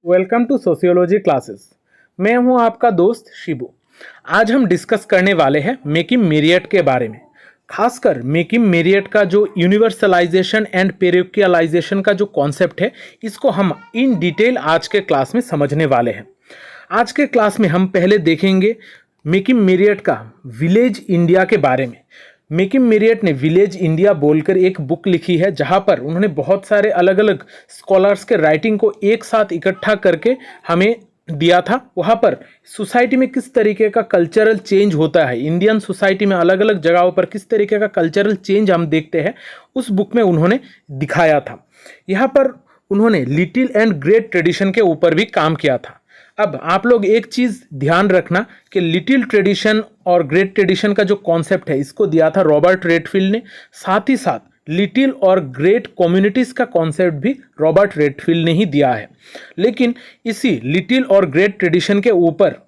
Welcome to sociology classes. मैं हूं आपका दोस्त शिबू। आज हम डिस्कस करने वाले हैं मेकिंग मेरियट के बारे में। खासकर मेकिंग मेरियट का जो यूनिवर्सलाइजेशन एंड पेरोकियलाइजेशन का जो कॉन्सेप्ट है, इसको हम इन डिटेल आज के क्लास में समझने वाले हैं। आज के क्लास में हम पहले देखेंगे मेकिंग मेरियट का विलेज इंडिया के बारे में। मेकिंग मेरियट ने विलेज इंडिया बोलकर एक बुक लिखी है, जहां पर उन्होंने बहुत सारे अलग अलग स्कॉलर्स के राइटिंग को एक साथ इकट्ठा करके हमें दिया था। वहां पर सोसाइटी में किस तरीके का कल्चरल चेंज होता है, इंडियन सोसाइटी में अलग अलग जगहों पर किस तरीके का कल्चरल चेंज हम देखते हैं, उस बुक में उन्होंने दिखाया था। यहाँ पर उन्होंने लिटिल एंड ग्रेट ट्रेडिशन के ऊपर भी काम किया था। अब आप लोग एक चीज़ ध्यान रखना कि लिटिल ट्रेडिशन और ग्रेट ट्रेडिशन का जो कॉन्सेप्ट है, इसको दिया था रॉबर्ट रेडफील्ड ने। साथ ही साथ लिटिल और ग्रेट कम्युनिटीज़ का कॉन्सेप्ट भी रॉबर्ट रेडफील्ड ने ही दिया है। लेकिन इसी लिटिल और ग्रेट ट्रेडिशन के ऊपर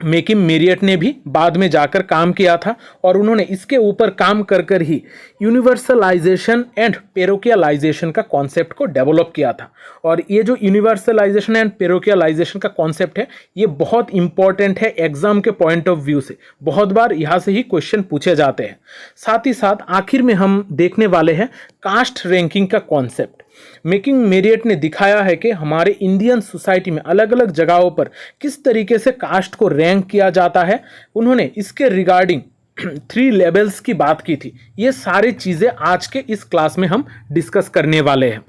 मेकिंग मेरियट ने भी बाद में जाकर काम किया था, और उन्होंने इसके ऊपर काम कर कर ही यूनिवर्सलाइजेशन एंड पेरोकियलाइजेशन का कॉन्सेप्ट को डेवलप किया था। और ये जो यूनिवर्सलाइजेशन एंड पेरोकियलाइजेशन का कॉन्सेप्ट है, ये बहुत इंपॉर्टेंट है एग्जाम के पॉइंट ऑफ व्यू से। बहुत बार यहाँ से ही क्वेश्चन पूछे जाते हैं। साथ ही साथ आखिर में हम देखने वाले हैं कास्ट रैंकिंग का कॉन्सेप्ट। मेकिंग मेरियट ने दिखाया है कि हमारे इंडियन सोसाइटी में अलग अलग जगहों पर किस तरीके से कास्ट को रैंक किया जाता है। उन्होंने इसके रिगार्डिंग 3 लेवल्स की बात की थी। ये सारी चीज़ें आज के इस क्लास में हम डिस्कस करने वाले हैं।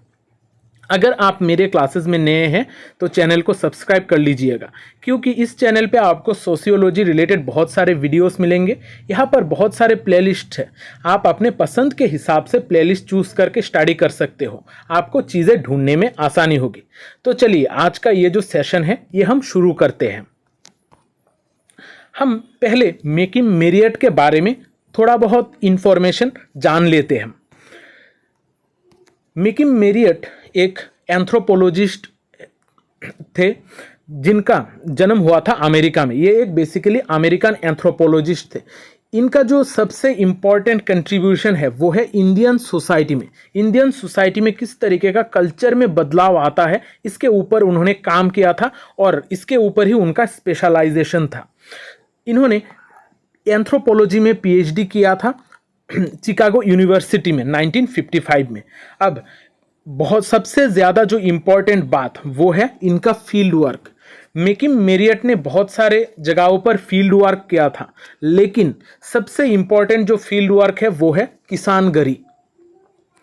अगर आप मेरे क्लासेस में नए हैं तो चैनल को सब्सक्राइब कर लीजिएगा, क्योंकि इस चैनल पे आपको सोशियोलॉजी रिलेटेड बहुत सारे वीडियोस मिलेंगे। यहाँ पर बहुत सारे प्लेलिस्ट है, आप अपने पसंद के हिसाब से प्लेलिस्ट चूज़ करके स्टडी कर सकते हो। आपको चीज़ें ढूंढने में आसानी होगी। तो चलिए आज का ये जो सेशन है, ये हम शुरू करते हैं। हम पहले मेकिंग मेरियट के बारे में थोड़ा बहुत इंफॉर्मेशन जान लेते हैं। मेकिंग मेरियट एक एंथ्रोपोलॉजिस्ट थे, जिनका जन्म हुआ था अमेरिका में। ये एक बेसिकली अमेरिकन एंथ्रोपोलॉजिस्ट थे। इनका जो सबसे इम्पॉर्टेंट कंट्रीब्यूशन है, वो है इंडियन सोसाइटी में। इंडियन सोसाइटी में किस तरीके का कल्चर में बदलाव आता है, इसके ऊपर उन्होंने काम किया था, और इसके ऊपर ही उनका स्पेशलाइजेशन था। इन्होंने एंथ्रोपोलॉजी में पीएचडी किया था चिकागो यूनिवर्सिटी में 1955 में। अब बहुत सबसे ज़्यादा जो इम्पोर्टेंट बात वो है इनका फील्ड वर्क। मेकिंग मेरियट ने बहुत सारे जगहों पर फील्ड वर्क किया था, लेकिन सबसे इम्पोर्टेंट जो फील्ड वर्क है वो है किसानगरी।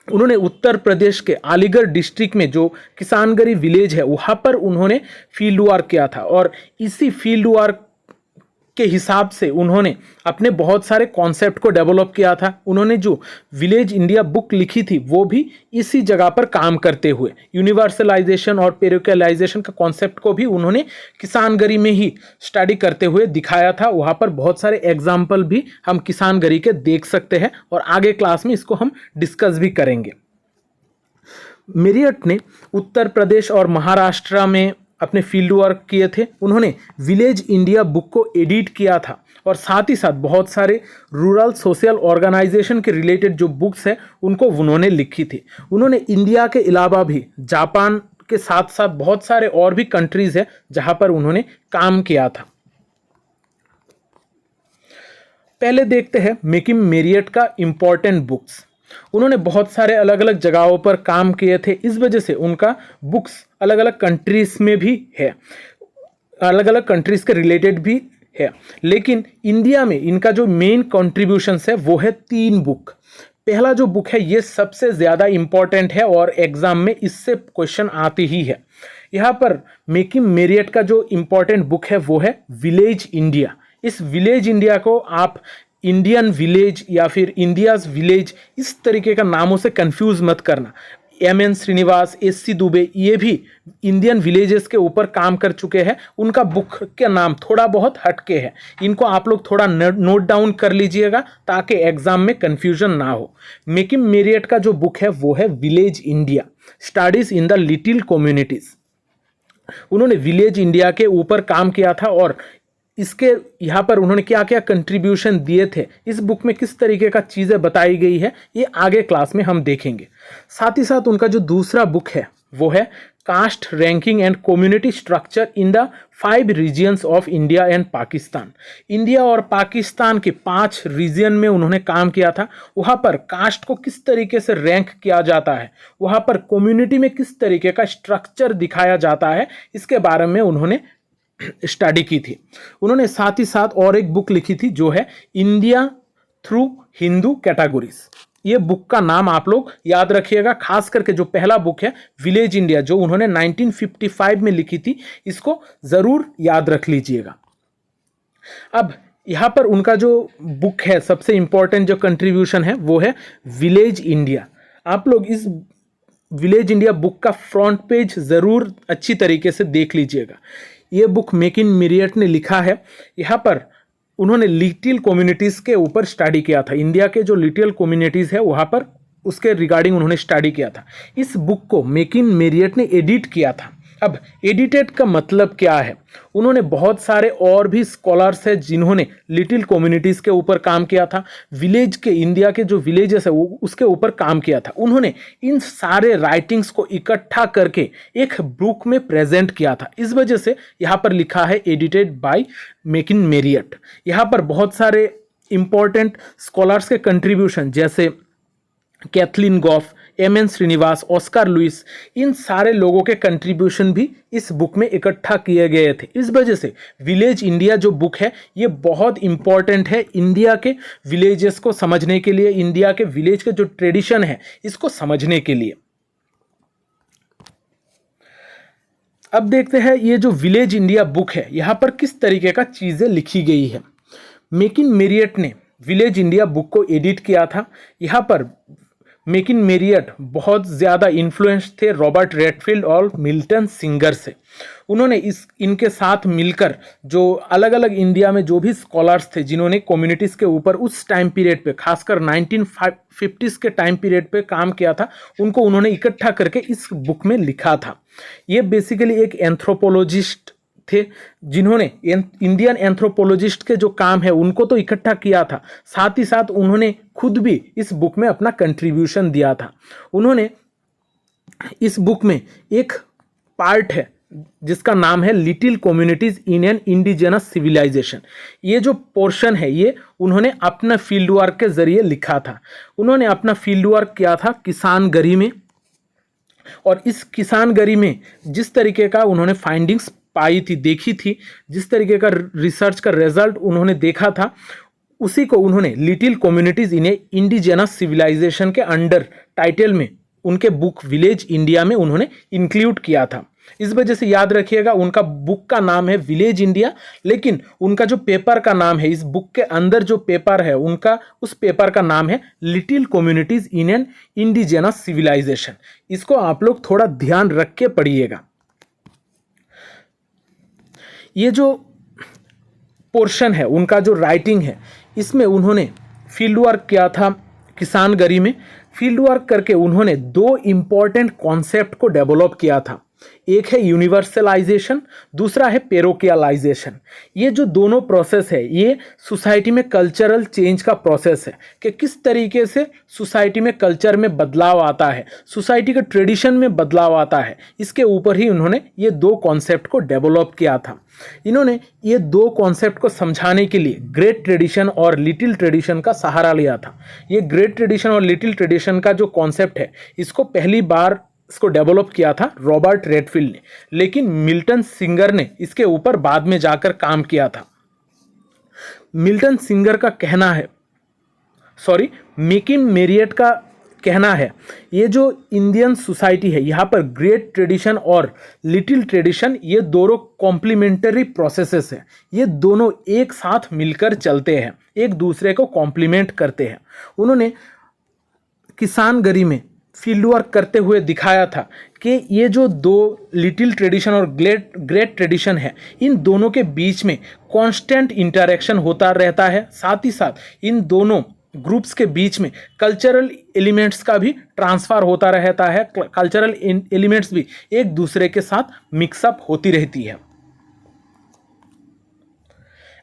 उन्होंने उत्तर प्रदेश के अलीगढ़ डिस्ट्रिक्ट में जो किसानगरी विलेज है, वहाँ पर उन्होंने फील्ड वर्क किया था, और इसी फील्ड वर्क के हिसाब से उन्होंने अपने बहुत सारे कॉन्सेप्ट को डेवलप किया था। उन्होंने जो विलेज इंडिया बुक लिखी थी, वो भी इसी जगह पर काम करते हुए यूनिवर्सलाइजेशन और पेरोकियलाइजेशन का कॉन्सेप्ट को भी उन्होंने किसानगरी में ही स्टडी करते हुए दिखाया था। वहाँ पर बहुत सारे एग्जाम्पल भी हम किसानगरी के देख सकते हैं, और आगे क्लास में इसको हम डिस्कस भी करेंगे। मेरियट ने उत्तर प्रदेश और महाराष्ट्र में अपने फील्ड वर्क किए थे। उन्होंने विलेज इंडिया बुक को एडिट किया था, और साथ ही साथ बहुत सारे रूरल सोशल ऑर्गेनाइजेशन के रिलेटेड जो बुक्स हैं, उनको उन्होंने लिखी थी। उन्होंने इंडिया के अलावा भी जापान के साथ साथ बहुत सारे और भी कंट्रीज़ हैं जहां पर उन्होंने काम किया था। पहले देखते हैं मेकिंग मेरियट का इम्पोर्टेंट बुक्स। उन्होंने बहुत सारे अलग अलग जगहों पर काम किए थे, इस वजह से उनका बुक्स अलग अलग कंट्रीज़ में भी है, अलग अलग कंट्रीज़ के रिलेटेड भी है। लेकिन इंडिया में इनका जो मेन कॉन्ट्रीब्यूशंस है वो है 3 बुक। पहला जो बुक है ये सबसे ज़्यादा इम्पॉर्टेंट है, और एग्ज़ाम में इससे क्वेश्चन आते ही है। यहाँ पर मेकिंग मेरियट का जो इम्पॉर्टेंट बुक है वो है विलेज इंडिया। इस विलेज इंडिया को आप इंडियन विलेज या फिर इंडियाज़ विलेज इस तरीके का नामों से कंफ्यूज मत करना। एम.एन. श्रीनिवास, एस.सी. दुबे, ये भी इंडियन विलेजेस के ऊपर काम कर चुके हैं। उनका बुक का नाम थोड़ा बहुत हटके है, इनको आप लोग थोड़ा नोट डाउन कर लीजिएगा ताकि एग्जाम में कंफ्यूजन ना हो। मेकिंग मेरियट का जो बुक है वो है village India, studies in the little communities. उन्होंने विलेज इंडिया के ऊपर काम किया था, और इसके यहाँ पर उन्होंने क्या क्या कंट्रीब्यूशन दिए थे, इस बुक में किस तरीके का चीज़ें बताई गई है, ये आगे क्लास में हम देखेंगे। साथ ही साथ उनका जो दूसरा बुक है वो है caste ranking and community structure in the 5 regions of India and Pakistan. India और पाकिस्तान के 5 रीजन में उन्होंने काम किया था। वहाँ पर कास्ट को किस तरीके से रैंक किया जाता है, वहाँ पर कम्युनिटी में किस तरीके का स्ट्रक्चर दिखाया जाता है, इसके बारे में उन्होंने स्टडी की थी। उन्होंने साथ ही साथ और एक बुक लिखी थी जो है इंडिया थ्रू हिंदू कैटेगरीज। ये बुक का नाम आप लोग याद रखिएगा, खास करके जो पहला बुक है विलेज इंडिया जो उन्होंने 1955 में लिखी थी, इसको जरूर याद रख लीजिएगा। अब यहाँ पर उनका जो बुक है सबसे इंपॉर्टेंट जो कंट्रीब्यूशन है वो है विलेज इंडिया। आप लोग इस विलेज इंडिया बुक का फ्रंट पेज जरूर अच्छी तरीके से देख लीजिएगा। ये बुक मेकिन मेरियट ने लिखा है। यहाँ पर उन्होंने लिटिल कम्युनिटीज़ के ऊपर स्टडी किया था। इंडिया के जो लिटिल कम्युनिटीज़ है वहाँ पर उसके रिगार्डिंग उन्होंने स्टडी किया था। इस बुक को मेकिन मेरियट ने एडिट किया था। अब एडिटेड का मतलब क्या है, उन्होंने बहुत सारे और भी स्कॉलर्स हैं जिन्होंने लिटिल कम्युनिटीज़ के ऊपर काम किया था, विलेज के इंडिया के जो विलेजेस है वो उसके ऊपर काम किया था। उन्होंने इन सारे राइटिंग्स को इकट्ठा करके एक बुक में प्रेजेंट किया था। इस वजह से यहाँ पर लिखा है एडिटेड बाय मेकिन मेरियट। यहाँ पर बहुत सारे इंपॉर्टेंट स्कॉलर्स के कंट्रीब्यूशन जैसे Kathleen Gough, M N. Srinivas, Oscar Lewis, इन सारे लोगों के कंट्रीब्यूशन भी इस बुक में इकट्ठा किए गए थे। इस वजह से विलेज इंडिया जो बुक है ये बहुत इंपॉर्टेंट है इंडिया के विलेजेस को समझने के लिए, इंडिया के विलेज के जो ट्रेडिशन है इसको समझने के लिए। अब देखते हैं ये जो विलेज इंडिया बुक है यहाँ पर किस तरीके का चीज़ें लिखी गई है। मेकिन मेरियट ने विलेज इंडिया बुक को एडिट किया था। यहाँ पर मेकिन मेरियट बहुत ज़्यादा इन्फ्लुएंस थे रॉबर्ट रेडफील्ड और मिल्टन सिंगर से। उन्होंने इनके साथ मिलकर जो अलग अलग इंडिया में जो भी स्कॉलर्स थे जिन्होंने कम्युनिटीज़ के ऊपर उस टाइम पीरियड पे खासकर 1950s के टाइम पीरियड पे काम किया था, उनको उन्होंने इकट्ठा करके इस बुक में लिखा था। ये बेसिकली एक एंथ्रोपोलॉजिस्ट थे जिन्होंने इंडियन एंथ्रोपोलॉजिस्ट के जो काम है उनको तो इकट्ठा किया था, साथ ही साथ उन्होंने खुद भी इस बुक में अपना कंट्रीब्यूशन दिया था। उन्होंने इस बुक में एक पार्ट है जिसका नाम है little communities in an indigenous civilisation. ये जो पोर्शन है ये उन्होंने अपना फील्ड वर्क के जरिए लिखा था। उन्होंने अपना फील्ड वर्क किया था किसानगरी में, और इस किसानगरी में जिस तरीके का उन्होंने फाइंडिंग्स पाई थी, देखी थी, जिस तरीके का रिसर्च का रिजल्ट उन्होंने देखा था, उसी को उन्होंने little communities in a indigenous civilisation के अंडर टाइटल में उनके बुक विलेज इंडिया में उन्होंने इंक्लूड किया था। इस वजह से याद रखिएगा उनका बुक का नाम है विलेज इंडिया, लेकिन उनका जो पेपर का नाम है, इस बुक के अंदर जो पेपर है उनका, उस पेपर का नाम है little communities in an indigenous civilisation. इसको आप लोग थोड़ा ध्यान रख के पढ़िएगा। ये जो पोर्शन है उनका जो राइटिंग है इसमें उन्होंने फील्ड वर्क किया था किसानगरी में। फील्ड वर्क करके उन्होंने 2 इम्पॉर्टेंट कॉन्सेप्ट को डेवलप किया था। एक है यूनिवर्सलाइजेशन, दूसरा है पेरोकियलाइजेशन। ये जो दोनों प्रोसेस है ये सोसाइटी में कल्चरल चेंज का प्रोसेस है कि किस तरीके से सोसाइटी में कल्चर में बदलाव आता है, सोसाइटी के ट्रेडिशन में बदलाव आता है। इसके ऊपर ही उन्होंने ये 2 कॉन्सेप्ट को डेवलप किया था। इन्होंने ये 2 कॉन्सेप्ट को समझाने के लिए ग्रेट ट्रेडिशन और लिटिल ट्रेडिशन का सहारा लिया था। ये ग्रेट ट्रेडिशन और लिटिल ट्रेडिशन का जो कॉन्सेप्ट है इसको पहली बार इसको डेवलप किया था रॉबर्ट रेडफील्ड ने, लेकिन मिल्टन सिंगर ने इसके ऊपर बाद में जाकर काम किया था। मिल्टन सिंगर का कहना है, मेकिन मेरियट का कहना है, ये जो इंडियन सोसाइटी है यहाँ पर ग्रेट ट्रेडिशन और लिटिल ट्रेडिशन ये दोनों कॉम्प्लीमेंटरी प्रोसेसेस है। ये दोनों एक साथ मिलकर चलते हैं, एक दूसरे को कॉम्प्लीमेंट करते हैं। उन्होंने किसानगरी में फील्ड वर्क करते हुए दिखाया था कि ये जो 2 लिटिल ट्रेडिशन और ग्रेट ट्रेडिशन है इन दोनों के बीच में कांस्टेंट इंटरेक्शन होता रहता है। साथ ही साथ इन दोनों ग्रुप्स के बीच में कल्चरल एलिमेंट्स का भी ट्रांसफ़र होता रहता है, कल्चरल एलिमेंट्स भी एक दूसरे के साथ मिक्सअप होती रहती है।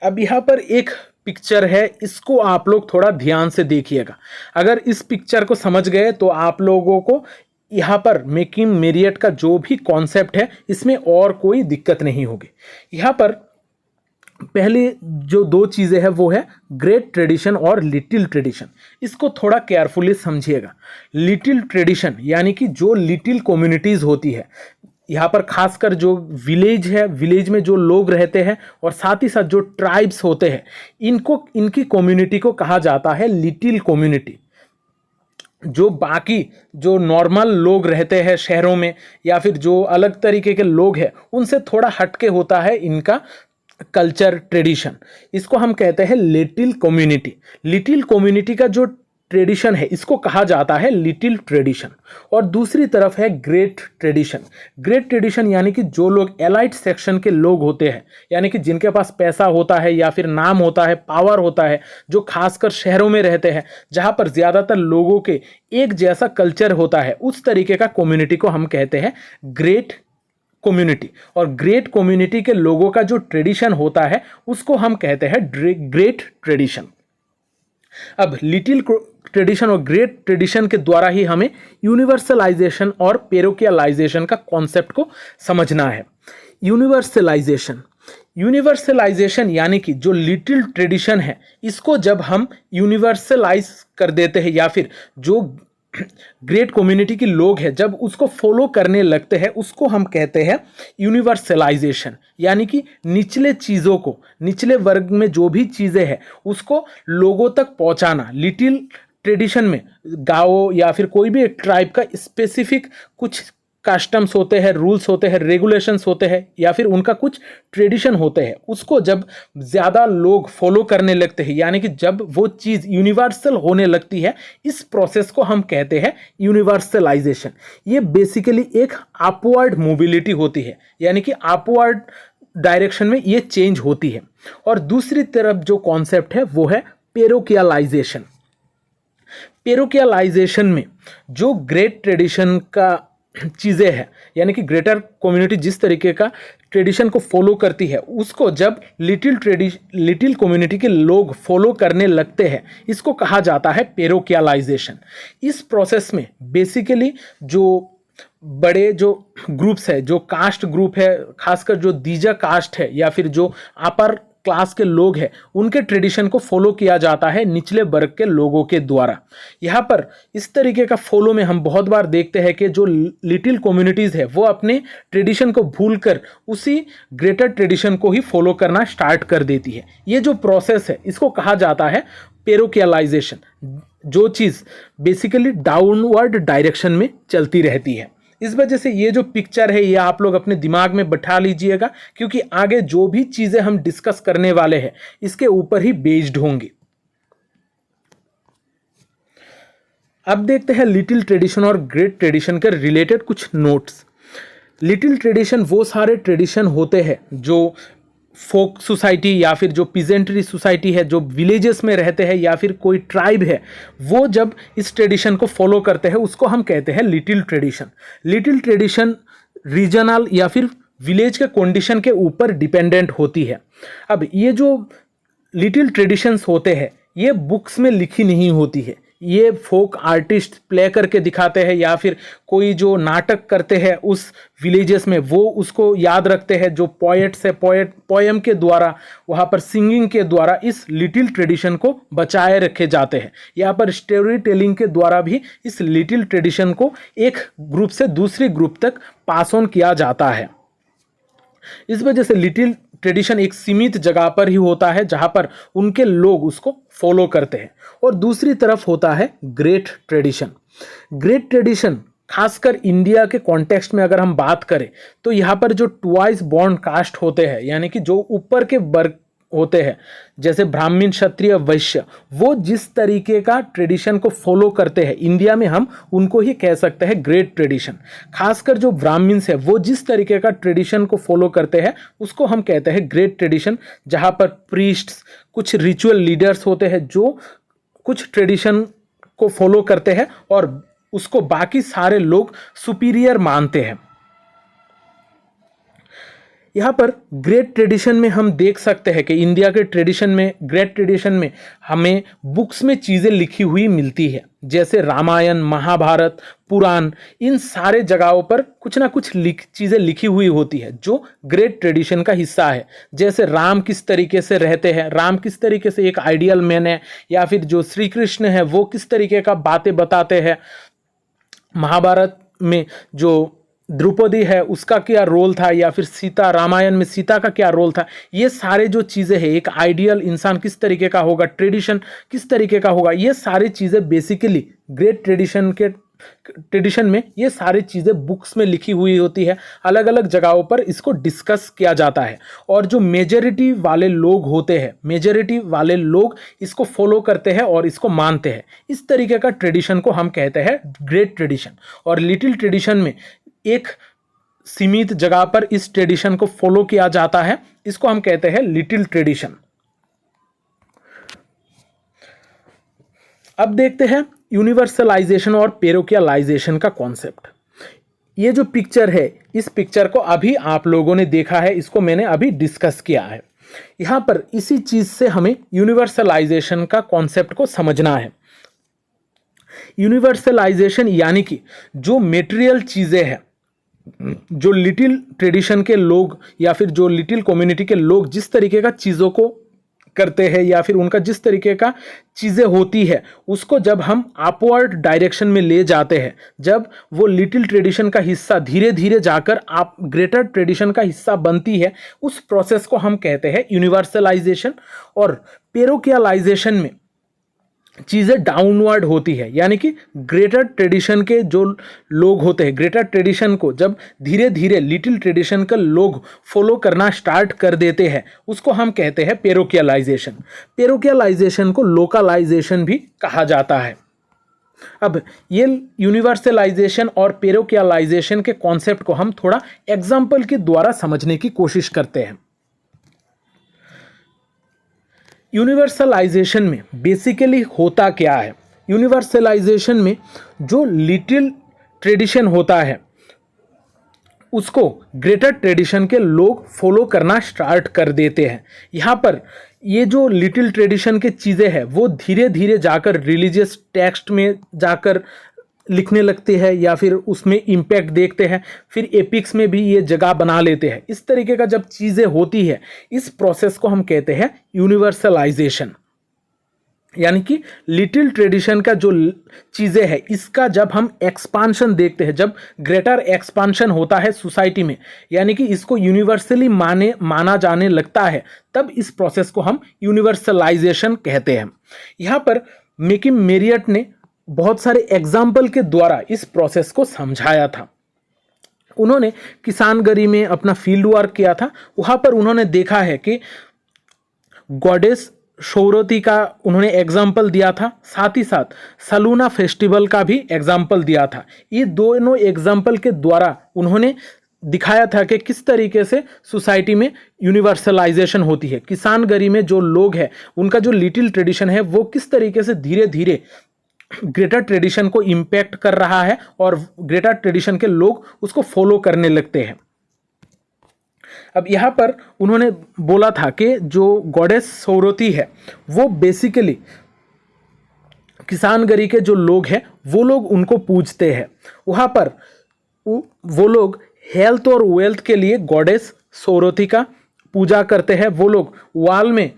अब यहाँ पर एक पिक्चर है, इसको आप लोग थोड़ा ध्यान से देखिएगा। अगर इस पिक्चर को समझ गए तो आप लोगों को यहाँ पर मेक इन मेरियट का जो भी कॉन्सेप्ट है इसमें और कोई दिक्कत नहीं होगी। यहाँ पर पहले जो दो चीज़ें हैं वो है ग्रेट ट्रेडिशन और लिटिल ट्रेडिशन। इसको थोड़ा केयरफुली समझिएगा। लिटिल ट्रेडिशन यानी कि जो लिटिल कम्युनिटीज़ होती है, यहाँ पर खासकर जो विलेज है, विलेज में जो लोग रहते हैं और साथ ही साथ जो ट्राइब्स होते हैं, इनकी कम्युनिटी को कहा जाता है लिटिल कम्युनिटी। जो बाकी जो नॉर्मल लोग रहते हैं शहरों में या फिर जो अलग तरीके के लोग हैं, उनसे थोड़ा हटके होता है इनका कल्चर ट्रेडिशन। इसको हम कहते हैं लिटिल कम्युनिटी। लिटिल कम्युनिटी का जो ट्रेडिशन है इसको कहा जाता है लिटिल ट्रेडिशन। और दूसरी तरफ है ग्रेट ट्रेडिशन। ग्रेट ट्रेडिशन यानी कि जो लोग एलाइट सेक्शन के लोग होते हैं, यानी कि जिनके पास पैसा होता है या फिर नाम होता है, पावर होता है, जो खासकर शहरों में रहते हैं जहां पर ज़्यादातर लोगों के एक जैसा कल्चर होता है, उस तरीके का कम्युनिटी को हम कहते हैं ग्रेट कम्युनिटी। और ग्रेट कम्युनिटी के लोगों का जो ट्रेडिशन होता है उसको हम कहते हैं ग्रेट ट्रेडिशन। अब लिटिल ट्रेडिशन और ग्रेट ट्रेडिशन के द्वारा ही हमें यूनिवर्सलाइजेशन और पेरोकियलाइजेशन का कॉन्सेप्ट को समझना है। यूनिवर्सलाइजेशन यानी कि जो लिटिल ट्रेडिशन है इसको जब हम यूनिवर्सलाइज कर देते हैं या फिर जो ग्रेट कम्युनिटी के लोग हैं जब उसको फॉलो करने लगते हैं, उसको हम कहते हैं यूनिवर्सलाइजेशन। यानी कि निचले चीज़ों को, निचले वर्ग में जो भी चीज़ें हैं उसको लोगों तक पहुंचाना। लिटिल ट्रेडिशन में गाँव या फिर कोई भी एक ट्राइब का स्पेसिफिक कुछ कस्टम्स होते हैं, रूल्स होते हैं, रेगुलेशंस होते हैं या फिर उनका कुछ ट्रेडिशन होते हैं, उसको जब ज़्यादा लोग फॉलो करने लगते हैं, यानी कि जब वो चीज़ यूनिवर्सल होने लगती है, इस प्रोसेस को हम कहते हैं यूनिवर्सलाइजेशन। ये बेसिकली एक अपवर्ड मोबिलिटी होती है, यानी कि अपवर्ड डायरेक्शन में ये चेंज होती है। और दूसरी तरफ जो कॉन्सेप्ट है वो है पेरोकियलाइजेशन। पेरोकियलाइजेशन में जो ग्रेट ट्रेडिशन का चीज़ें हैं, यानी कि ग्रेटर कम्युनिटी जिस तरीके का ट्रेडिशन को फॉलो करती है उसको जब लिटिल कम्युनिटी के लोग फॉलो करने लगते हैं, इसको कहा जाता है पेरोकियलाइजेशन। इस प्रोसेस में बेसिकली जो बड़े जो ग्रुप्स है, जो कास्ट ग्रुप है, खासकर जो दीजा कास्ट है या फिर जो अपर क्लास के लोग हैं, उनके ट्रेडिशन को फॉलो किया जाता है निचले वर्ग के लोगों के द्वारा। यहाँ पर इस तरीके का फॉलो में हम बहुत बार देखते हैं कि जो लिटिल कम्युनिटीज़ है वो अपने ट्रेडिशन को भूलकर उसी ग्रेटर ट्रेडिशन को ही फॉलो करना स्टार्ट कर देती है। ये जो प्रोसेस है इसको कहा जाता है पेरोकियलाइजेशन। जो चीज़ बेसिकली डाउनवर्ड डायरेक्शन में चलती रहती है। इस वजह से ये जो पिक्चर है ये आप लोग अपने दिमाग में बैठा लीजिएगा, क्योंकि आगे जो भी चीज़ें हम डिस्कस करने वाले हैं इसके ऊपर ही बेस्ड होंगी। अब देखते हैं लिटिल ट्रेडिशन और ग्रेट ट्रेडिशन के रिलेटेड कुछ नोट्स। लिटिल ट्रेडिशन वो सारे ट्रेडिशन होते हैं जो फोक सोसाइटी या फिर जो पीजेंट्री सोसाइटी है, जो विलेजेस में रहते हैं या फिर कोई ट्राइब है, वो जब इस ट्रेडिशन को फॉलो करते हैं उसको हम कहते हैं little tradition. Little tradition regional या फिर विलेज के कंडीशन के ऊपर डिपेंडेंट होती है। अब ये जो लिटिल ट्रेडिशंस होते हैं ये बुक्स में लिखी नहीं होती है, ये फोक आर्टिस्ट प्ले करके दिखाते हैं या फिर कोई जो नाटक करते हैं उस विलेजेस में वो उसको याद रखते हैं। जो पोएट्स है, पोएम के द्वारा, वहाँ पर सिंगिंग के द्वारा इस लिटिल ट्रेडिशन को बचाए रखे जाते हैं। यहाँ पर स्टोरी टेलिंग के द्वारा भी इस लिटिल ट्रेडिशन को एक ग्रुप से दूसरे ग्रुप तक पास ऑन किया जाता है। इस वजह से लिटिल ट्रेडिशन एक सीमित जगह पर ही होता है जहां पर उनके लोग उसको फॉलो करते हैं। और दूसरी तरफ होता है ग्रेट ट्रेडिशन। ग्रेट ट्रेडिशन खासकर इंडिया के कॉन्टेक्स्ट में अगर हम बात करें तो यहाँ पर जो ट्वाइस बॉर्न कास्ट होते हैं, यानी कि जो ऊपर के वर्ग होते हैं जैसे ब्राह्मण, क्षत्रिय, वैश्य, वो जिस तरीके का ट्रेडिशन को फॉलो करते हैं इंडिया में हम उनको ही कह सकते हैं ग्रेट ट्रेडिशन। खासकर जो ब्राह्मण्स है वो जिस तरीके का ट्रेडिशन को फॉलो करते हैं उसको हम कहते हैं ग्रेट ट्रेडिशन, जहाँ पर प्रीस्ट्स, कुछ रिचुअल लीडर्स होते हैं जो कुछ ट्रेडिशन को फॉलो करते हैं और उसको बाकी सारे लोग सुपीरियर मानते हैं। यहाँ पर ग्रेट ट्रेडिशन में हम देख सकते हैं कि इंडिया के ट्रेडिशन में, ग्रेट ट्रेडिशन में हमें बुक्स में चीज़ें लिखी हुई मिलती है, जैसे रामायण, महाभारत, पुराण, इन सारे जगहों पर कुछ ना कुछ चीज़ें लिखी हुई होती है जो ग्रेट ट्रेडिशन का हिस्सा है। जैसे राम किस तरीके से रहते हैं, राम किस तरीके से एक आइडियल मैन है, या फिर जो श्री कृष्ण है वो किस तरीके का बातें बताते हैं। महाभारत में जो द्रौपदी है उसका क्या रोल था, या फिर सीता, रामायण में सीता का क्या रोल था, ये सारे जो चीज़ें हैं, एक आइडियल इंसान किस तरीके का होगा, ट्रेडिशन किस तरीके का होगा, ये सारी चीज़ें बेसिकली ग्रेट ट्रेडिशन में ये सारी चीज़ें बुक्स में लिखी हुई होती है। अलग अलग जगहों पर इसको डिस्कस किया जाता है, और जो मेजॉरिटी वाले लोग होते हैं, मेजॉरिटी वाले लोग इसको फॉलो करते हैं और इसको मानते हैं। इस तरीके का ट्रेडिशन को हम कहते हैं ग्रेट ट्रेडिशन। और लिटिल ट्रेडिशन में एक सीमित जगह पर इस ट्रेडिशन को फॉलो किया जाता है, इसको हम कहते हैं लिटिल ट्रेडिशन। अब देखते हैं यूनिवर्सलाइजेशन और पेरोकियलाइजेशन का कॉन्सेप्ट। ये जो पिक्चर है, इस पिक्चर को अभी आप लोगों ने देखा है, इसको मैंने अभी डिस्कस किया है। यहां पर इसी चीज से हमें यूनिवर्सलाइजेशन का कॉन्सेप्ट को समझना है। यूनिवर्सलाइजेशन यानी कि जो मेटेरियल चीजें हैं, जो लिटिल ट्रेडिशन के लोग या फिर जो लिटिल कम्युनिटी के लोग जिस तरीके का चीज़ों को करते हैं, या फिर उनका जिस तरीके का चीज़ें होती है, उसको जब हम अपवर्ड डायरेक्शन में ले जाते हैं, जब वो लिटिल ट्रेडिशन का हिस्सा धीरे धीरे जाकर आप ग्रेटर ट्रेडिशन का हिस्सा बनती है, उस प्रोसेस को हम कहते हैं यूनिवर्सलाइजेशन। और पेरोकियलाइजेशन में चीज़ें डाउनवर्ड होती है, यानी कि ग्रेटर ट्रेडिशन के जो लोग होते हैं, ग्रेटर ट्रेडिशन को जब धीरे धीरे लिटिल ट्रेडिशन के लोग फॉलो करना स्टार्ट कर देते हैं, उसको हम कहते हैं पेरोकियलाइजेशन। पेरोकियलाइजेशन को लोकलाइजेशन भी कहा जाता है। अब ये यूनिवर्सलाइजेशन और पेरोकियलाइजेशन के कॉन्सेप्ट को हम थोड़ा एग्जाम्पल के द्वारा समझने की कोशिश करते हैं। यूनिवर्सलाइजेशन में बेसिकली होता क्या है? यूनिवर्सलाइजेशन में जो लिटिल ट्रेडिशन होता है उसको ग्रेटर ट्रेडिशन के लोग फॉलो करना स्टार्ट कर देते हैं। यहाँ पर ये जो लिटिल ट्रेडिशन के चीज़ें हैं वो धीरे धीरे जाकर रिलीजियस टेक्स्ट में जाकर लिखने लगते हैं, या फिर उसमें इम्पैक्ट देखते हैं, फिर एपिक्स में भी ये जगह बना लेते हैं। इस तरीके का जब चीज़ें होती है, इस प्रोसेस को हम कहते हैं यूनिवर्सलाइजेशन। यानी कि लिटिल ट्रेडिशन का जो चीज़ें हैं, इसका जब हम एक्सपांशन देखते हैं, जब ग्रेटर एक्सपांशन होता है सोसाइटी में, यानी कि इसको यूनिवर्सली माना जाने लगता है, तब इस प्रोसेस को हम यूनिवर्सलाइजेशन कहते हैं। यहाँ पर मैकिम मेरियट ने बहुत सारे एग्जाम्पल के द्वारा इस प्रोसेस को समझाया था। उन्होंने किसानगरी में अपना फील्ड वर्क किया था। वहाँ पर उन्होंने देखा है कि गॉडेस शौरती का उन्होंने एग्जाम्पल दिया था, साथ ही साथ सलूना फेस्टिवल का भी एग्जाम्पल दिया था। ये दोनों एग्जाम्पल के द्वारा उन्होंने दिखाया था कि किस तरीके से सोसाइटी में यूनिवर्सलाइजेशन होती है। किसानगरी में जो लोग हैं उनका जो लिटिल ट्रेडिशन है वो किस तरीके से धीरे धीरे ग्रेटर ट्रेडिशन को इम्पैक्ट कर रहा है, और ग्रेटर ट्रेडिशन के लोग उसको फॉलो करने लगते हैं। अब यहाँ पर उन्होंने बोला था कि जो गॉडेस सौरती है वो बेसिकली किसानगरी के जो लोग हैं वो लोग उनको पूजते हैं। वहाँ पर वो लोग हेल्थ और वेल्थ के लिए गॉडेस सौरती का पूजा करते हैं। वो लोग वॉल में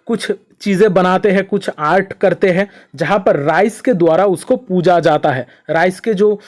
कुछ चीज़ें बनाते हैं, कुछ आर्ट करते हैं, जहाँ पर राइस के द्वारा उसको पूजा जाता है। राइस के जो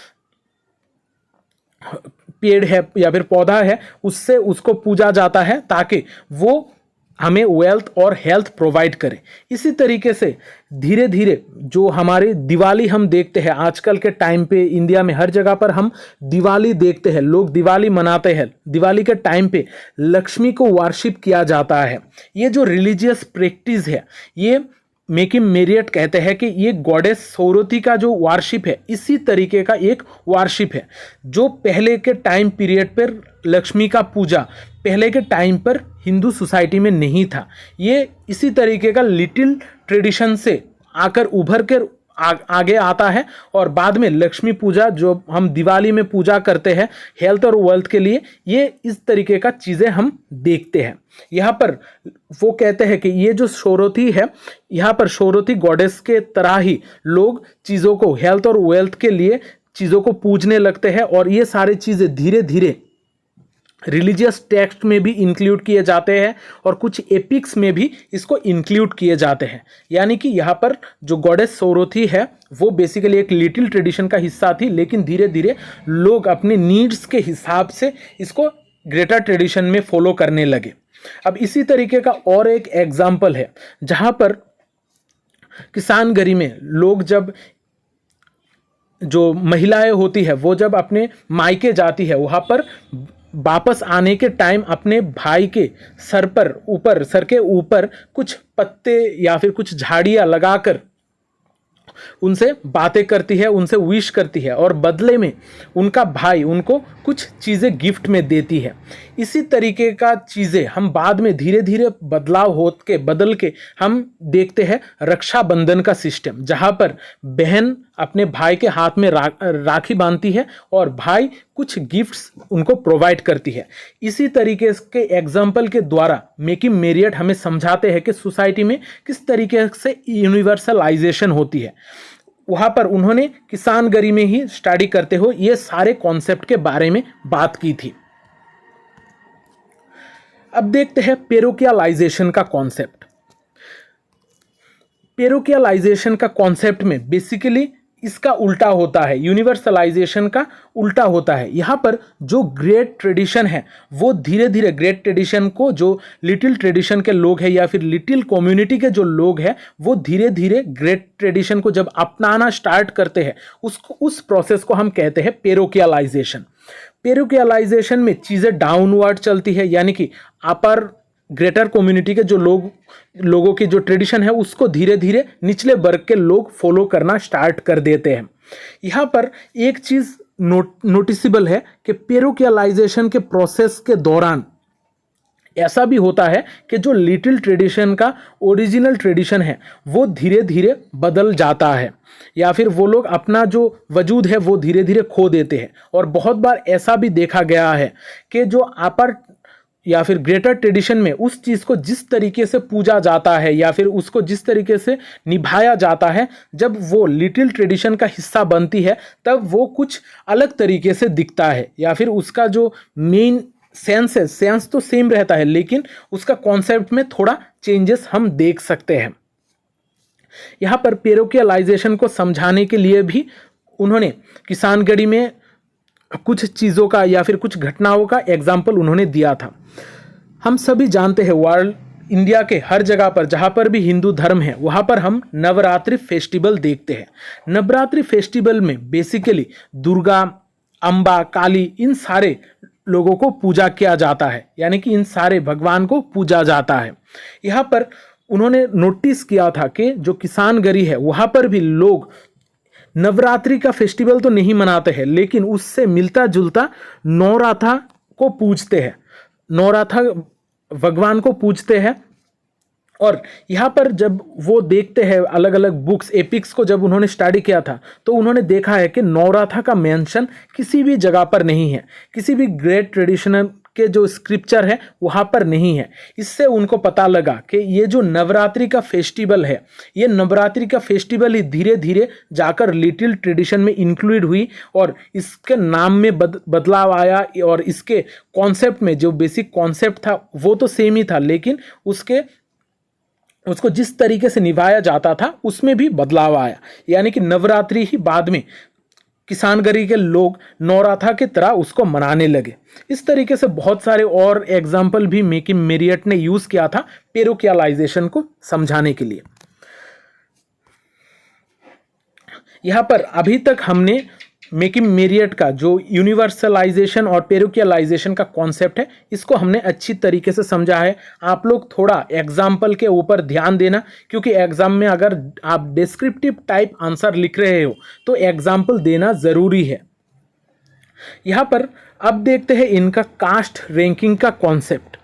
पेड़ है या फिर पौधा है उससे उसको पूजा जाता है, ताकि वो हमें वेल्थ और हेल्थ प्रोवाइड करे। इसी तरीके से धीरे धीरे जो हमारी दिवाली हम देखते हैं आजकल के टाइम पे, इंडिया में हर जगह पर हम दिवाली देखते हैं, लोग दिवाली मनाते हैं। दिवाली के टाइम पे लक्ष्मी को वर्शिप किया जाता है। ये जो रिलीजियस प्रैक्टिस है, ये मैकिम मेरियट कहते हैं कि ये गॉडेस सौरती का जो वार्शिप है, इसी तरीके का एक वार्शिप है जो पहले के टाइम पीरियड पर लक्ष्मी का पूजा पहले के टाइम पर हिंदू सोसाइटी में नहीं था। ये इसी तरीके का लिटिल ट्रेडिशन से आकर उभर कर आगे आता है। और बाद में लक्ष्मी पूजा जो हम दिवाली में पूजा करते हैं हेल्थ और वेल्थ के लिए, ये इस तरीके का चीज़ें हम देखते हैं। यहाँ पर वो कहते हैं कि ये जो शोरोथी है, यहाँ पर शोरोथी गॉडेस के तरह ही लोग चीज़ों को हेल्थ और वेल्थ के लिए चीज़ों को पूजने लगते हैं। और ये सारी चीज़ें धीरे धीरे रिलीजियस टेक्स्ट में भी इंक्लूड किए जाते हैं और कुछ एपिक्स में भी इसको इंक्लूड किए जाते हैं। यानी कि यहाँ पर जो गॉडेस सोरोथी है वो बेसिकली एक लिटिल ट्रेडिशन का हिस्सा थी, लेकिन धीरे धीरे लोग अपने नीड्स के हिसाब से इसको ग्रेटर ट्रेडिशन में फॉलो करने लगे। अब इसी तरीके का और एक एग्जाम्पल है जहाँ पर किसानगरी में लोग जब जो महिलाएं होती है वो जब अपने मायके जाती है, वहाँ पर वापस आने के टाइम अपने भाई के सर के ऊपर कुछ पत्ते या फिर कुछ झाड़ियाँ लगाकर उनसे बातें करती है, उनसे विश करती है और बदले में उनका भाई उनको कुछ चीज़ें गिफ्ट में देती है। इसी तरीके का चीज़ें हम बाद में धीरे धीरे बदल के हम देखते हैं रक्षाबंधन का सिस्टम, जहाँ पर बहन अपने भाई के हाथ में राखी बांधती है और भाई कुछ गिफ्ट्स उनको प्रोवाइड करती है। इसी तरीके के एग्जाम्पल के द्वारा मेकी मेरियट हमें समझाते हैं कि सोसाइटी में किस तरीके से यूनिवर्सलाइजेशन होती है। वहाँ पर उन्होंने किसानगरी में ही स्टडी करते हुए ये सारे कॉन्सेप्ट के बारे में बात की थी। अब देखते हैं पेरोकियालाइजेशन का कॉन्सेप्ट। पेरोकियालाइजेशन का कॉन्सेप्ट में बेसिकली इसका उल्टा होता है, यूनिवर्सलाइजेशन का उल्टा होता है। यहाँ पर जो ग्रेट ट्रेडिशन है वो धीरे धीरे ग्रेट ट्रेडिशन को जो लिटिल ट्रेडिशन के लोग हैं या फिर लिटिल कम्युनिटी के जो लोग हैं वो धीरे धीरे ग्रेट ट्रेडिशन को जब अपनाना स्टार्ट करते हैं उस प्रोसेस को हम कहते हैं पेरोकियालाइजेशन। पेरोकियालाइजेशन में चीज़ें डाउनवर्ड चलती है, यानी कि अपर ग्रेटर कम्युनिटी के जो लोगों की जो ट्रेडिशन है उसको धीरे धीरे निचले वर्ग के लोग फॉलो करना स्टार्ट कर देते हैं। यहाँ पर एक चीज़ नोटिसेबल है कि पेरोकियालाइजेशन के प्रोसेस के दौरान ऐसा भी होता है कि जो लिटिल ट्रेडिशन का ओरिजिनल ट्रेडिशन है वो धीरे धीरे बदल जाता है या फिर वो लोग अपना जो वजूद है वो धीरे धीरे खो देते हैं। और बहुत बार ऐसा भी देखा गया है कि जो अपर या फिर ग्रेटर ट्रेडिशन में उस चीज़ को जिस तरीके से पूजा जाता है या फिर उसको जिस तरीके से निभाया जाता है, जब वो लिटिल ट्रेडिशन का हिस्सा बनती है तब वो कुछ अलग तरीके से दिखता है या फिर उसका जो मेन सेंस तो सेम रहता है लेकिन उसका कॉन्सेप्ट में थोड़ा चेंजेस हम देख सकते हैं। यहाँ पर पेरोकियालाइजेशन को समझाने के लिए भी उन्होंने किसानगढ़ी में कुछ चीज़ों का या फिर कुछ घटनाओं का एग्जाम्पल उन्होंने दिया था। हम सभी जानते हैं इंडिया के हर जगह पर जहाँ पर भी हिंदू धर्म है वहाँ पर हम नवरात्रि फेस्टिवल देखते हैं। नवरात्रि फेस्टिवल में बेसिकली दुर्गा, अम्बा, काली इन सारे लोगों को पूजा किया जाता है, यानी कि इन सारे भगवान को पूजा जाता है। यहाँ पर उन्होंने नोटिस किया था कि जो किसानगढ़ी है वहाँ पर भी लोग नवरात्रि का फेस्टिवल तो नहीं मनाते हैं लेकिन उससे मिलता जुलता नवराथा को पूजते हैं, नवराथा भगवान को पूजते हैं। और यहाँ पर जब वो देखते हैं अलग अलग बुक्स एपिक्स को जब उन्होंने स्टडी किया था तो उन्होंने देखा है कि नवराथा का मेंशन किसी भी जगह पर नहीं है, किसी भी ग्रेट ट्रेडिशनल के जो स्क्रिप्चर है वहाँ पर नहीं है। इससे उनको पता लगा कि ये जो नवरात्रि का फेस्टिवल है ये नवरात्रि का फेस्टिवल ही धीरे धीरे जाकर लिटिल ट्रेडिशन में इंक्लूड हुई और इसके नाम में बदलाव आया और इसके कॉन्सेप्ट में जो बेसिक कॉन्सेप्ट था वो तो सेम ही था लेकिन उसको जिस तरीके से निभाया जाता था उसमें भी बदलाव आया, यानी कि नवरात्रि ही बाद में किसानगढ़ी के लोग नवराथा की तरह उसको मनाने लगे। इस तरीके से बहुत सारे और एग्जाम्पल भी मेकी मेरियट ने यूज़ किया था पेरोकियालाइजेशन को समझाने के लिए। यहाँ पर अभी तक हमने मेकी मेरियट का जो यूनिवर्सलाइजेशन और पेरोकियालाइजेशन का कॉन्सेप्ट है इसको हमने अच्छी तरीके से समझा है। आप लोग थोड़ा एग्जाम्पल के ऊपर ध्यान देना क्योंकि एग्जाम में अगर आप डिस्क्रिप्टिव टाइप आंसर लिख रहे हो तो एग्जाम्पल देना ज़रूरी है। यहाँ पर अब देखते हैं इनका कास्ट रैंकिंग का कॉन्सेप्ट।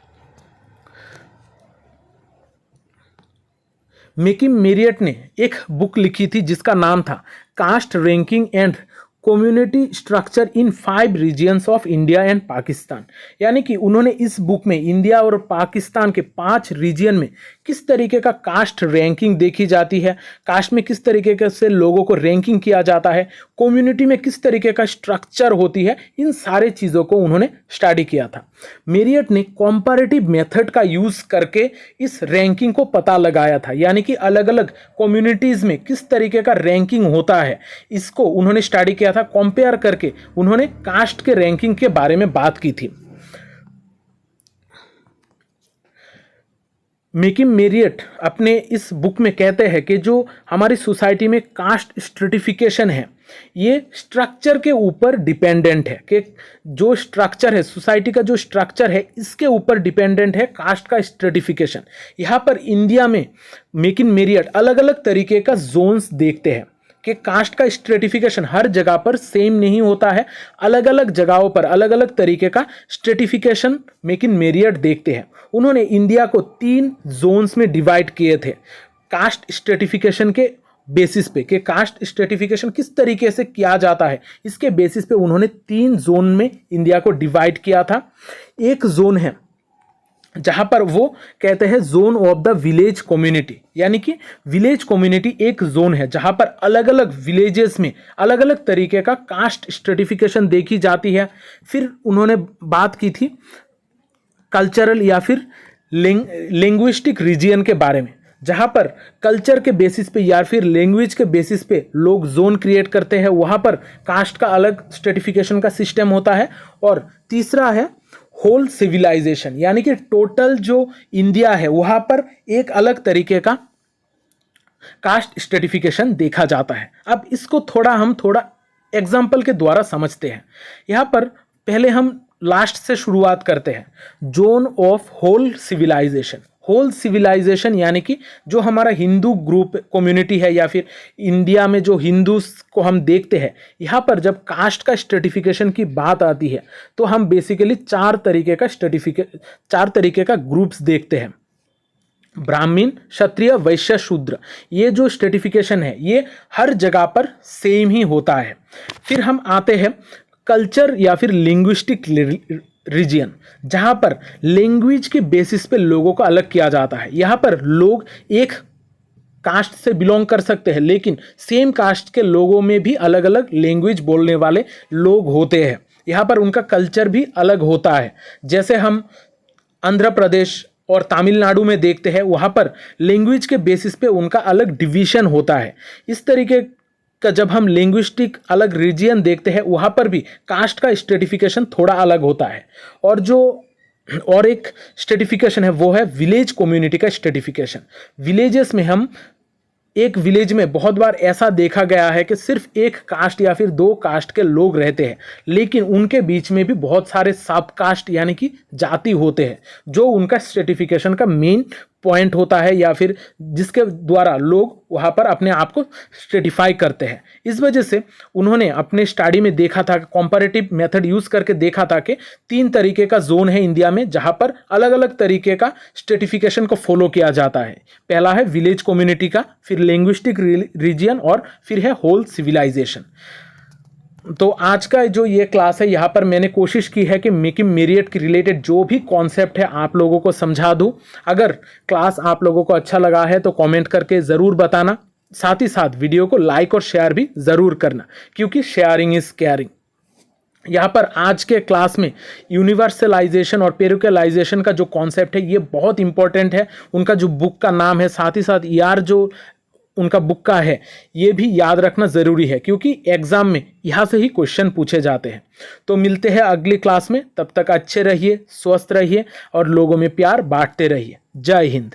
मेकिम मेरियट ने एक बुक लिखी थी जिसका नाम था caste ranking and community structure in 5 regions of India and Pakistan. यानी कि उन्होंने इस बुक में इंडिया और पाकिस्तान के 5 रीजियन में किस तरीके का कास्ट रैंकिंग देखी जाती है, कास्ट में किस तरीके से लोगों को रैंकिंग किया जाता है, कम्युनिटी में किस तरीके का स्ट्रक्चर होती है, इन सारे चीज़ों को उन्होंने स्टडी किया था। मेरियट ने कंपैरेटिव मेथड का यूज़ करके इस रैंकिंग को पता लगाया था, यानी कि अलग अलग कम्युनिटीज़ में किस तरीके का रैंकिंग होता है, इसको उन्होंने स्टडी किया था। कंपेयर करके उन्होंने कास्ट के रैंकिंग के बारे में बात की थी। मेकिम मेरियट अपने इस बुक में कहते हैं कि जो हमारी सोसाइटी में कास्ट स्ट्रेटिफिकेशन है ये स्ट्रक्चर के ऊपर डिपेंडेंट है, कि जो स्ट्रक्चर है सोसाइटी का जो स्ट्रक्चर है इसके ऊपर डिपेंडेंट है कास्ट का स्ट्रेटिफिकेशन। यहाँ पर इंडिया में मेकिम मेरियट अलग अलग तरीके का जोन्स देखते हैं कि कास्ट का स्ट्रेटिफिकेशन हर जगह पर सेम नहीं होता है, अलग अलग जगहों पर अलग अलग तरीके का स्ट्रेटिफिकेशन मेकिम मेरियट देखते हैं। उन्होंने इंडिया को 3 जोन्स में डिवाइड किए थे कास्ट स्ट्रेटिफिकेशन के बेसिस पे, कि कास्ट स्ट्रेटिफिकेशन किस तरीके से किया जाता है इसके बेसिस पे उन्होंने 3 जोन में इंडिया को डिवाइड किया था। एक जोन है जहां पर वो कहते हैं zone of the village community, यानी कि विलेज कम्युनिटी एक जोन है जहां पर अलग अलग विलेजेस में अलग अलग तरीके का कास्ट स्ट्रेटिफिकेशन देखी जाती है। फिर उन्होंने बात की थी कल्चरल या फिर लिंग्विस्टिक रीजियन के बारे में, जहां पर कल्चर के बेसिस पे या फिर लैंग्वेज के बेसिस पे लोग जोन क्रिएट करते हैं, वहां पर कास्ट का अलग स्ट्रेटिफिकेशन का सिस्टम होता है। और तीसरा है होल सिविलाइजेशन, यानी कि टोटल जो इंडिया है वहां पर एक अलग तरीके का कास्ट स्ट्रेटिफिकेशन देखा जाता है। अब इसको हम थोड़ा एग्जाम्पल के द्वारा समझते हैं। यहाँ पर पहले हम लास्ट से शुरुआत करते हैं, zone of whole civilisation. Whole civilisation यानी कि जो हमारा हिंदू ग्रुप कम्युनिटी है या फिर इंडिया में जो हिंदूज को हम देखते हैं, यहाँ पर जब कास्ट का स्ट्रेटिफिकेशन की बात आती है तो हम बेसिकली 4 तरीके का ग्रुप्स देखते हैं, ब्राह्मण, क्षत्रिय, वैश्य, शूद्र। ये जो स्ट्रेटिफिकेशन है ये हर जगह पर सेम ही होता है। फिर हम आते हैं कल्चर या फिर लिंग्विस्टिक रीजन, जहां पर लैंग्वेज के बेसिस पे लोगों को अलग किया जाता है। यहाँ पर लोग एक कास्ट से बिलोंग कर सकते हैं लेकिन सेम कास्ट के लोगों में भी अलग अलग लैंग्वेज बोलने वाले लोग होते हैं। यहाँ पर उनका कल्चर भी अलग होता है। जैसे हम आंध्र प्रदेश और तमिलनाडु में देखते हैं, वहाँ पर लैंग्वेज के बेसिस पे उनका अलग डिवीजन होता है। इस तरीके का जब हम लिंग्विस्टिक अलग रीजियन देखते हैं वहाँ पर भी कास्ट का स्ट्रेटिफिकेशन थोड़ा अलग होता है। और एक स्ट्रेटिफिकेशन है वो है विलेज कम्युनिटी का स्ट्रेटिफिकेशन। विलेजेस में हम एक विलेज में बहुत बार ऐसा देखा गया है कि सिर्फ एक कास्ट या फिर 2 कास्ट के लोग रहते हैं, लेकिन उनके बीच में भी बहुत सारे सब कास्ट यानी कि जाति होते हैं, जो उनका स्ट्रेटिफिकेशन का मेन पॉइंट होता है या फिर जिसके द्वारा लोग वहाँ पर अपने आप को स्ट्रेटिफाई करते हैं। इस वजह से उन्होंने अपने स्टडी में देखा था, कंपैरेटिव मेथड यूज़ करके देखा था कि 3 तरीके का जोन है इंडिया में जहाँ पर अलग अलग तरीके का स्ट्रेटिफिकेशन को फॉलो किया जाता है। पहला है विलेज कम्युनिटी का, फिर लिंग्विस्टिक रीजन और फिर है होल सिविलाइजेशन। तो आज का जो ये क्लास है यहाँ पर मैंने कोशिश की है कि मेकिम मेरियट के रिलेटेड जो भी कॉन्सेप्ट है आप लोगों को समझा दूँ। अगर क्लास आप लोगों को अच्छा लगा है तो कमेंट करके ज़रूर बताना, साथ ही साथ वीडियो को लाइक और शेयर भी ज़रूर करना, क्योंकि शेयरिंग इज़ केयरिंग। यहाँ पर आज के क्लास में यूनिवर्सलाइजेशन और पेरिकलाइजेशन का जो कॉन्सेप्ट है ये बहुत इंपॉर्टेंट है। उनका जो बुक का नाम है, साथ ही साथ यार जो उनका बुक का है ये भी याद रखना ज़रूरी है, क्योंकि एग्ज़ाम में यहाँ से ही क्वेश्चन पूछे जाते हैं। तो मिलते हैं अगली क्लास में, तब तक अच्छे रहिए, स्वस्थ रहिए और लोगों में प्यार बांटते रहिए। जय हिंद।